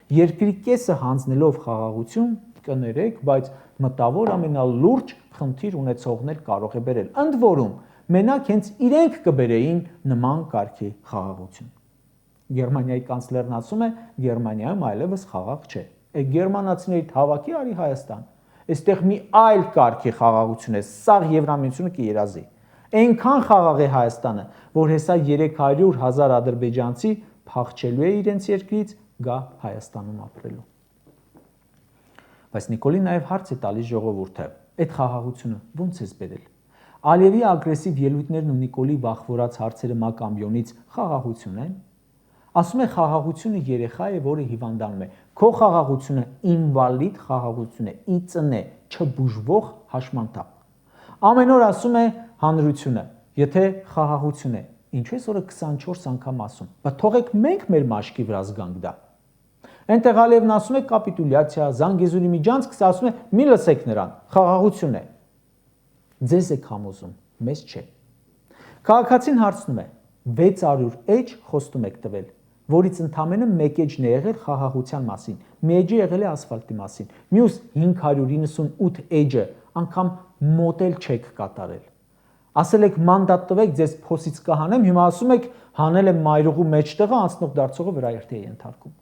Երկրի կեսը հանձնելով խաղաղություն կներեք, բայց մտավոր ամենալուրջ խնդիր ունեցողներ կարող է բերել։ Ընդ որում, մենակ հենց իրենք կբերեին նման կարգի խաղաղություն։ Գերմանիայի կանցլերն ասում է, Գերմանիայում այլևս խաղաղ չէ։ Գերմանացիներից հավաքի արի Հայաստան։ Այստեղ մի այլ կարգի խաղաղություն է, սաղ Եվրամիությունը կերազի։ Այնքան խաղաղ է Հայաստանը, որ հեսա 300,000 ադրբեջանցի փախչելու է իրենց երկրից, գա Հայաստանում ապրելու։ Բայց Նիկոլին նաև հարց է տալիս ժողովուրդը. այդ խաղաղությունը ո՞նց է բերել։ Ալիևի ագրեսիվ ելույթներն ու Նիկոլի վախվորած հարցերը Մակամբյոնից խաղաղություն են։ Ասում է խաղաղությունը երեխա է, որը հիվանդանում է։ Քո խաղաղությունը ինվալիդ խաղաղություն է, իծնե, չբուժվող հաշմանդամ։ Ամեն օր ասում է հանրությունը, եթե խաղաղություն է, ինչու ես օրը 24 անգամ ասում, բայց թողեք մենք մեր մաշկի վրա զգանք դա։ Այնտեղ Ալիևն ասում է կապիտուլյացիա, Զանգեզուրի միջանցքը ասում է մի լսեք նրան, խաղաղություն է։ Ձեզ եք համոզում, մեզ չէ։ Քաղաքացին հարցնում է 600 էջ խոստում եք տվել, որից ընդամենը 1 էջն է եղել խաղաղության մասին, մի էջը եղել է ասֆալտի մասին, մյուս 598 էջը անգամ մոդել չեք կատարել։ Ասել եք մանդատ տվեք, ձեզ փոսից կհանեմ, հիմա ասում եք հանել եմ մայրուղու մեջտեղը, անցնող դարձողը վրայերթի է ենթարկում։